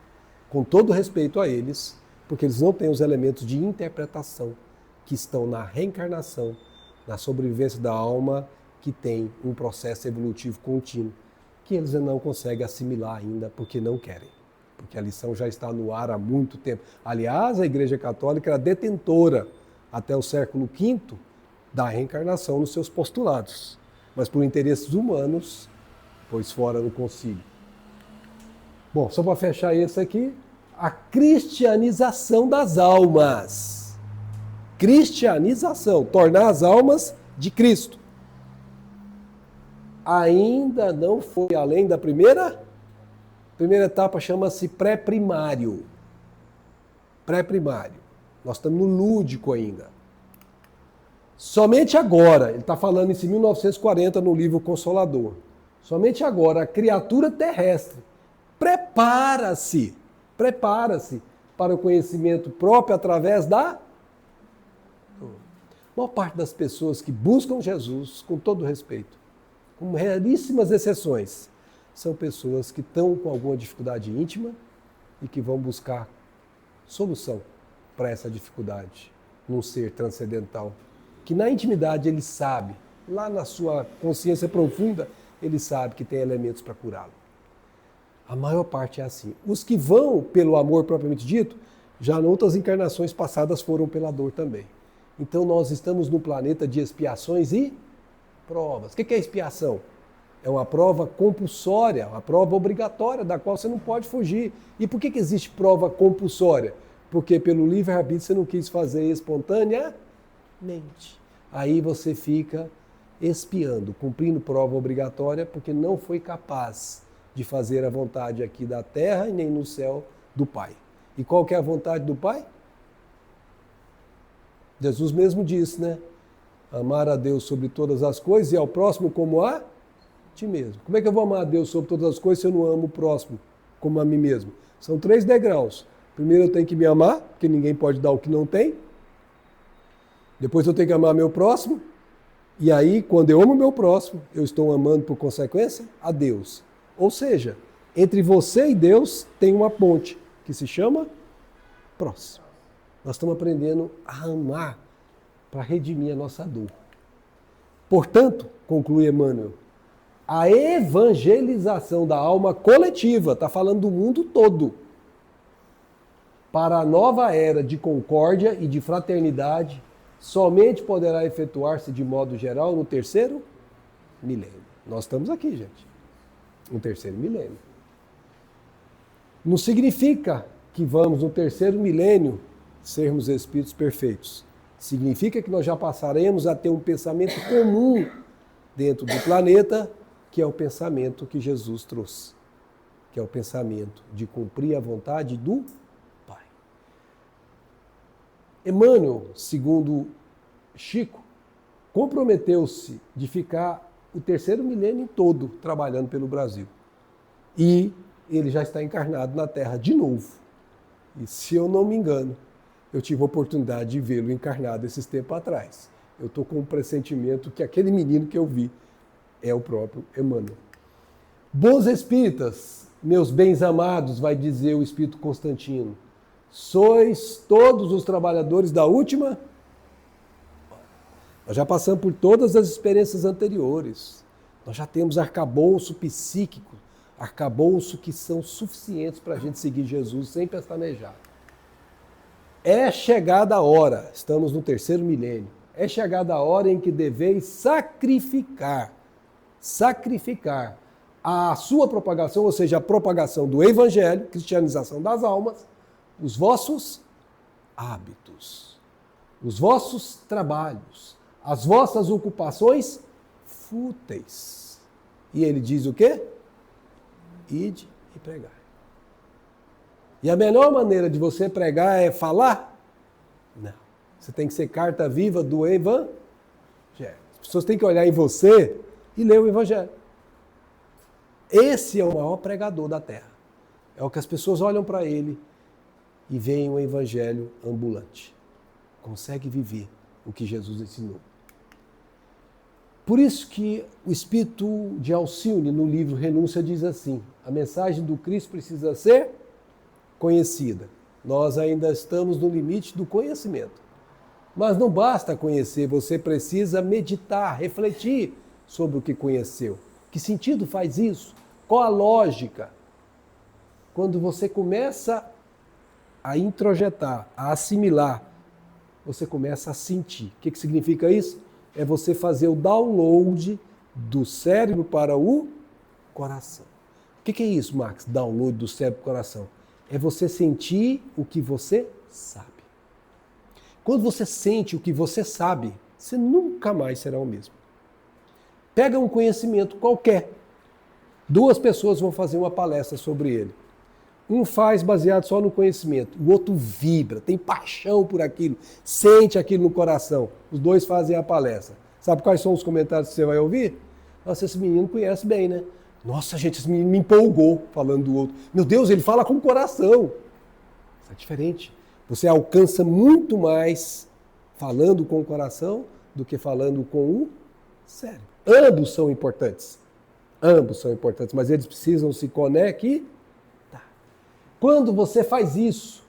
Com todo respeito a eles, porque eles não têm os elementos de interpretação que estão na reencarnação, na sobrevivência da alma, que tem um processo evolutivo contínuo, que eles não conseguem assimilar ainda, porque não querem. Porque a lição já está no ar há muito tempo. Aliás, a Igreja Católica era detentora, até o século V, da reencarnação nos seus postulados. Mas por interesses humanos, pôs fora no concílio. Bom, só para fechar esse aqui, a cristianização das almas. Cristianização, tornar as almas de Cristo. Ainda não foi além da primeira etapa, chama-se pré-primário. Pré-primário. Nós estamos no lúdico ainda. Somente agora, ele está falando isso em 1940 no livro Consolador, somente agora a criatura terrestre prepara-se para o conhecimento próprio através da... A maior parte das pessoas que buscam Jesus, com todo respeito, com raríssimas exceções, são pessoas que estão com alguma dificuldade íntima e que vão buscar solução para essa dificuldade num ser transcendental, que na intimidade ele sabe, lá na sua consciência profunda, ele sabe que tem elementos para curá-lo. A maior parte é assim. Os que vão pelo amor propriamente dito, já em outras encarnações passadas foram pela dor também. Então nós estamos num planeta de expiações e provas. O que é expiação? É uma prova compulsória, uma prova obrigatória, da qual você não pode fugir. E por que existe prova compulsória? Porque pelo livre-arbítrio você não quis fazer espontaneamente. Aí você fica expiando, cumprindo prova obrigatória, porque não foi capaz de fazer a vontade aqui da terra e nem no céu do Pai. E qual que é a vontade do Pai? Jesus mesmo disse, né? Amar a Deus sobre todas as coisas e ao próximo como a ti mesmo. Como é que eu vou amar a Deus sobre todas as coisas se eu não amo o próximo como a mim mesmo? São 3 degraus. Primeiro eu tenho que me amar, porque ninguém pode dar o que não tem. Depois eu tenho que amar meu próximo. E aí, quando eu amo meu próximo, eu estou amando por consequência a Deus. Ou seja, entre você e Deus tem uma ponte que se chama próximo. Nós estamos aprendendo a amar para redimir a nossa dor. Portanto, conclui Emmanuel, a evangelização da alma coletiva, está falando do mundo todo, para a nova era de concórdia e de fraternidade, somente poderá efetuar-se de modo geral no terceiro milênio. Nós estamos aqui, gente. No terceiro milênio. Não significa que vamos no terceiro milênio sermos espíritos perfeitos. Significa que nós já passaremos a ter um pensamento comum dentro do planeta, que é o pensamento que Jesus trouxe, que é o pensamento de cumprir a vontade do Pai. Emmanuel, segundo Chico, comprometeu-se de ficar o terceiro milênio todo trabalhando pelo Brasil. E ele já está encarnado na Terra de novo. E se eu não me engano, eu tive a oportunidade de vê-lo encarnado esses tempos atrás. Eu estou com um pressentimento que aquele menino que eu vi é o próprio Emmanuel. Bons espíritas, meus bens amados, vai dizer o Espírito Constantino, sois todos os trabalhadores da última. Nós já passamos por todas as experiências anteriores. Nós já temos arcabouço psíquico, arcabouço que são suficientes para a gente seguir Jesus sem pestanejar. É chegada a hora, estamos no terceiro milênio, é chegada a hora em que deveis sacrificar a sua propagação, ou seja, a propagação do Evangelho, cristianização das almas, os vossos hábitos, os vossos trabalhos, as vossas ocupações fúteis. E ele diz o quê? Ide e pregai. E a melhor maneira de você pregar é falar? Não. Você tem que ser carta viva do Evangelho. As pessoas têm que olhar em você e ler o Evangelho. Esse é o maior pregador da Terra. É o que as pessoas olham para ele e veem um Evangelho ambulante. Consegue viver o que Jesus ensinou. Por isso que o Espírito de Alcione, no livro Renúncia, diz assim, a mensagem do Cristo precisa ser conhecida. Nós ainda estamos no limite do conhecimento. Mas não basta conhecer, você precisa meditar, refletir sobre o que conheceu. Que sentido faz isso? Qual a lógica? Quando você começa a introjetar, a assimilar, você começa a sentir. O que significa isso? É você fazer o download do cérebro para o coração. O que é isso, Max? Download do cérebro para o coração. É você sentir o que você sabe. Quando você sente o que você sabe, você nunca mais será o mesmo. Pega um conhecimento qualquer. 2 pessoas vão fazer uma palestra sobre ele. Um faz baseado só no conhecimento, o outro vibra, tem paixão por aquilo, sente aquilo no coração. Os 2 fazem a palestra. Sabe quais são os comentários que você vai ouvir? Nossa, esse menino conhece bem, né? Nossa, gente, esse menino me empolgou, falando do outro. Meu Deus, ele fala com o coração. Isso é diferente. Você alcança muito mais falando com o coração do que falando com o cérebro. Ambos são importantes. Ambos são importantes, mas eles precisam se conectar. Quando você faz isso,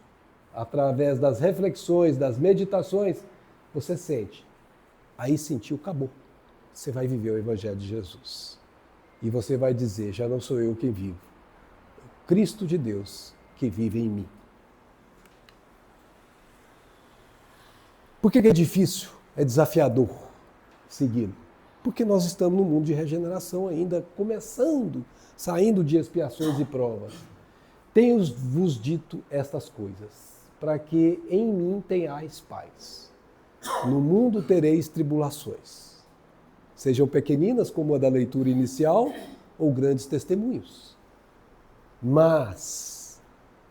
através das reflexões, das meditações, você sente. Aí sentiu, acabou. Você vai viver o Evangelho de Jesus. E você vai dizer, já não sou eu quem vivo. O Cristo de Deus que vive em mim. Por que é difícil? É desafiador segui-lo. Porque nós estamos num mundo de regeneração ainda, começando, saindo de expiações e provas. Tenho-vos dito estas coisas, para que em mim tenhais paz. No mundo tereis tribulações, sejam pequeninas como a da leitura inicial, ou grandes testemunhos. Mas,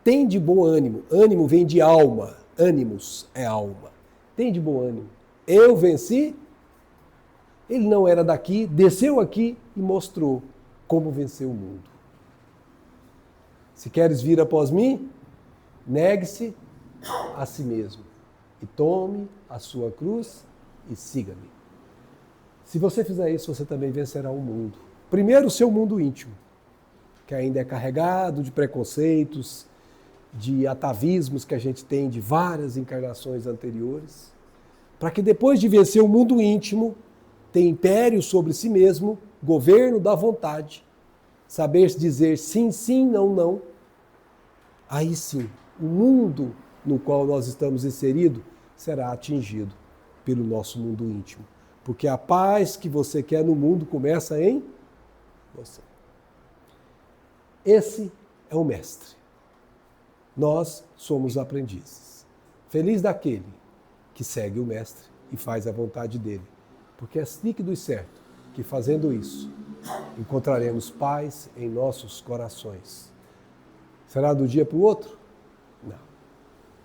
tem de bom ânimo, ânimo vem de alma, ânimos é alma. Tem de bom ânimo. Eu venci, ele não era daqui, desceu aqui e mostrou como vencer o mundo. Se queres vir após mim, negue-se a si mesmo e tome a sua cruz e siga-me. Se você fizer isso, você também vencerá o mundo. Primeiro, o seu mundo íntimo, que ainda é carregado de preconceitos, de atavismos que a gente tem de várias encarnações anteriores, para que depois de vencer o mundo íntimo, tem império sobre si mesmo, governo da vontade, saber dizer sim, sim, não, não, aí sim, o mundo no qual nós estamos inseridos será atingido pelo nosso mundo íntimo. Porque a paz que você quer no mundo começa em você. Esse é o mestre. Nós somos aprendizes. Feliz daquele que segue o mestre e faz a vontade dele. Porque é líquido e certo que fazendo isso, encontraremos paz em nossos corações. Será do dia para o outro? Não.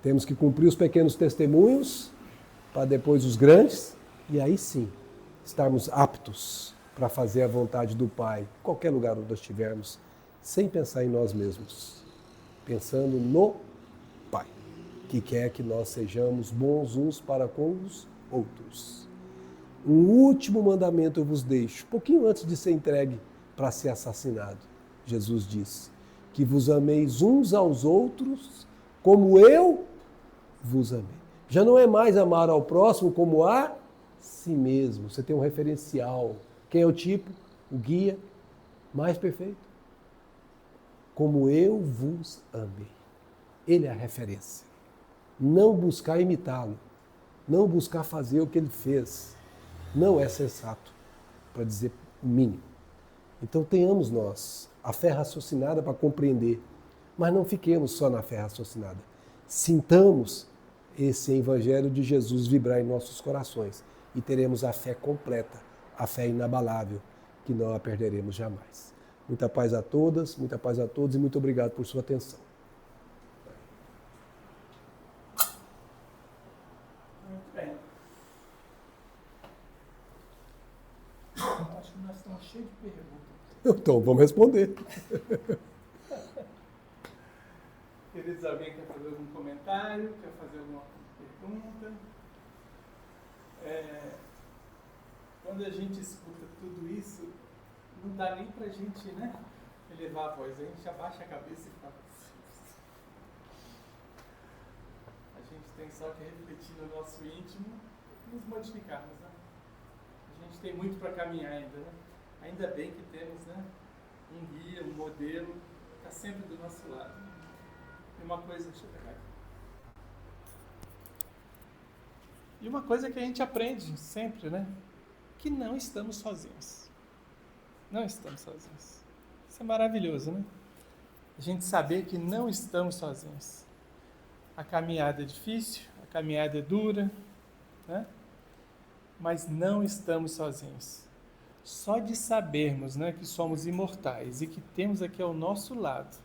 Temos que cumprir os pequenos testemunhos, para depois os grandes, e aí sim, estarmos aptos para fazer a vontade do Pai, em qualquer lugar onde nós estivermos, sem pensar em nós mesmos, pensando no Pai, que quer que nós sejamos bons uns para com os outros. Um último mandamento eu vos deixo, pouquinho antes de ser entregue para ser assassinado. Jesus disse, que vos ameis uns aos outros como eu vos amei. Já não é mais amar ao próximo como a si mesmo. Você tem um referencial. Quem é o tipo? O guia mais perfeito? Como eu vos amei. Ele é a referência. Não buscar imitá-lo. Não buscar fazer o que ele fez. Não é sensato, para dizer o mínimo. Então tenhamos nós a fé raciocinada para compreender, mas não fiquemos só na fé raciocinada. Sintamos esse evangelho de Jesus vibrar em nossos corações e teremos a fé completa, a fé inabalável, que não a perderemos jamais. Muita paz a todas, muita paz a todos e muito obrigado por sua atenção.
Muito bem. Acho que nós estamos cheios de perguntas.
Então, vamos responder.
Queridos, alguém quer fazer algum comentário? Quer fazer alguma pergunta? Quando a gente escuta tudo isso, não dá nem pra gente, né, elevar a voz. A gente abaixa a cabeça e fala. A gente tem só que refletir no nosso íntimo e nos modificarmos, né? A gente tem muito para caminhar ainda, né? Ainda bem que temos, né, um guia, um modelo, que está sempre do nosso lado. E uma coisa, deixa eu pegar aqui. E uma coisa que a gente aprende sempre, né? Que não estamos sozinhos. Não estamos sozinhos. Isso é maravilhoso, né? A gente saber que não estamos sozinhos. A caminhada é difícil, a caminhada é dura, né? Mas não estamos sozinhos. Só de sabermos, né, que somos imortais e que temos aqui ao nosso lado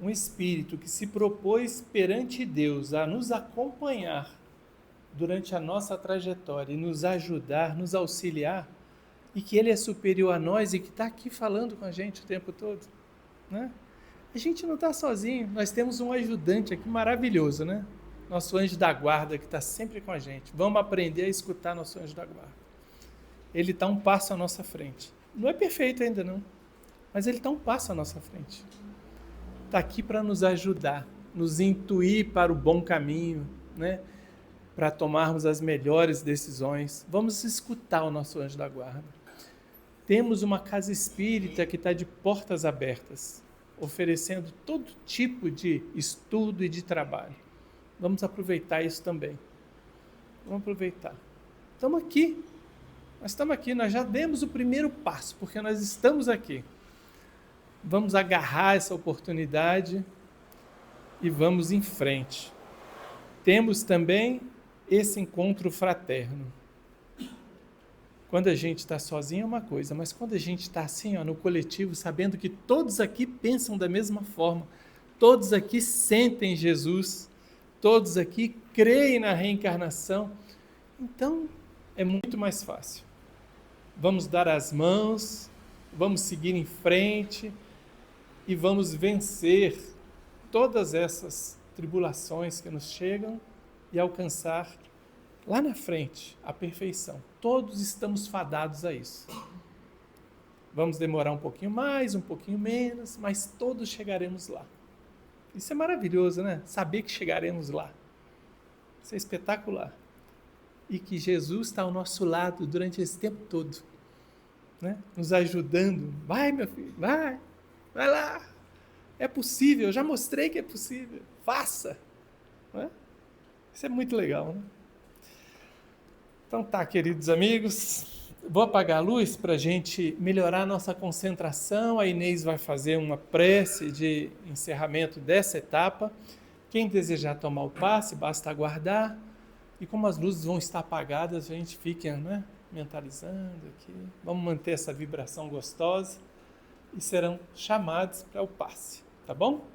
um Espírito que se propôs perante Deus a nos acompanhar durante a nossa trajetória e nos ajudar, nos auxiliar, e que Ele é superior a nós e que está aqui falando com a gente o tempo todo, né? A gente não está sozinho, nós temos um ajudante aqui maravilhoso, né? Nosso anjo da guarda que está sempre com a gente. Vamos aprender a escutar nosso anjo da guarda. Ele está um passo à nossa frente. Não é perfeito ainda não, mas ele está um passo à nossa frente. Está aqui para nos ajudar, nos intuir para o bom caminho, né? Para tomarmos as melhores decisões. Vamos escutar o nosso anjo da guarda. Temos uma casa espírita que está de portas abertas, oferecendo todo tipo de estudo e de trabalho. Vamos aproveitar isso também. Vamos aproveitar. Estamos aqui. Nós estamos aqui, nós já demos o primeiro passo, porque nós estamos aqui. Vamos agarrar essa oportunidade e vamos em frente. Temos também esse encontro fraterno. Quando a gente está sozinho é uma coisa, mas quando a gente está assim, ó, no coletivo, sabendo que todos aqui pensam da mesma forma, todos aqui sentem Jesus, todos aqui creem na reencarnação, então é muito mais fácil. Vamos dar as mãos, vamos seguir em frente e vamos vencer todas essas tribulações que nos chegam e alcançar lá na frente a perfeição. Todos estamos fadados a isso. Vamos demorar um pouquinho mais, um pouquinho menos, mas todos chegaremos lá. Isso é maravilhoso, né? Saber que chegaremos lá. Isso é espetacular. e que Jesus está ao nosso lado durante esse tempo todo, né? Nos ajudando. Vai, meu filho, vai lá. É possível, eu já mostrei que é possível. Faça. Né? Isso é muito legal, né? Então tá, queridos amigos, vou apagar a luz para a gente melhorar a nossa concentração. A Inês vai fazer uma prece de encerramento dessa etapa. Quem desejar tomar o passe, basta aguardar. E como as luzes vão estar apagadas, a gente fica, né, mentalizando aqui. Vamos manter essa vibração gostosa e serão chamados para o passe, tá bom?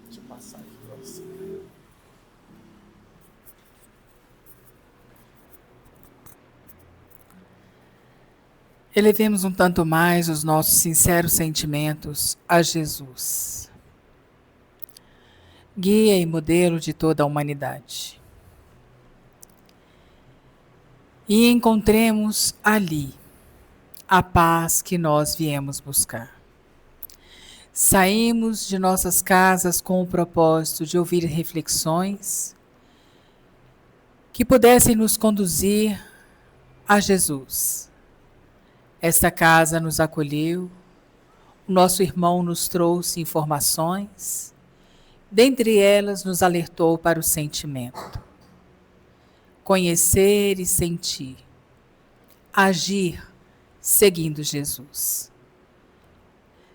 Deixa eu passar aqui para você.
Elevemos um tanto mais os nossos sinceros sentimentos a Jesus, guia e modelo de toda a humanidade. E encontremos ali a paz que nós viemos buscar. Saímos de nossas casas com o propósito de ouvir reflexões que pudessem nos conduzir a Jesus. Esta casa nos acolheu, o nosso irmão nos trouxe informações, dentre elas nos alertou para o sentimento. Conhecer e sentir, agir seguindo Jesus.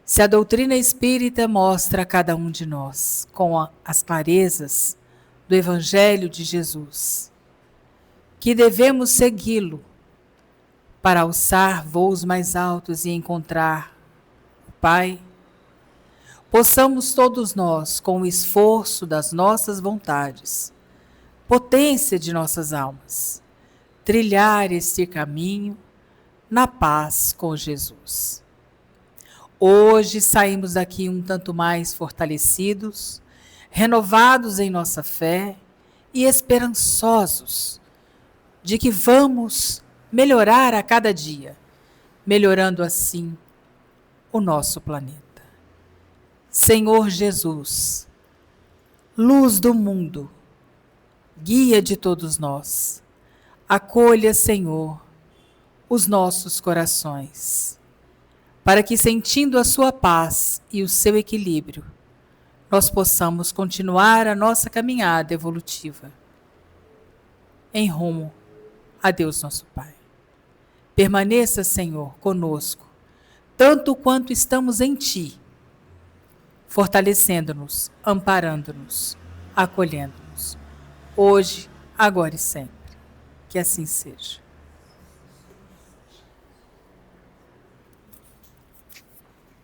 Se a doutrina espírita mostra a cada um de nós, com as clarezas do Evangelho de Jesus, que devemos segui-lo para alçar voos mais altos e encontrar o Pai, possamos todos nós, com o esforço das nossas vontades, potência de nossas almas, trilhar este caminho na paz com Jesus. Hoje saímos daqui um tanto mais fortalecidos, renovados em nossa fé e esperançosos de que vamos melhorar a cada dia, melhorando assim o nosso planeta. Senhor Jesus, luz do mundo, guia de todos nós, acolha, Senhor, os nossos corações, para que, sentindo a sua paz e o seu equilíbrio, nós possamos continuar a nossa caminhada evolutiva em rumo a Deus nosso Pai. Permaneça, Senhor, conosco, tanto quanto estamos em Ti, fortalecendo-nos, amparando-nos, acolhendo-nos, hoje, agora e sempre. Que assim seja.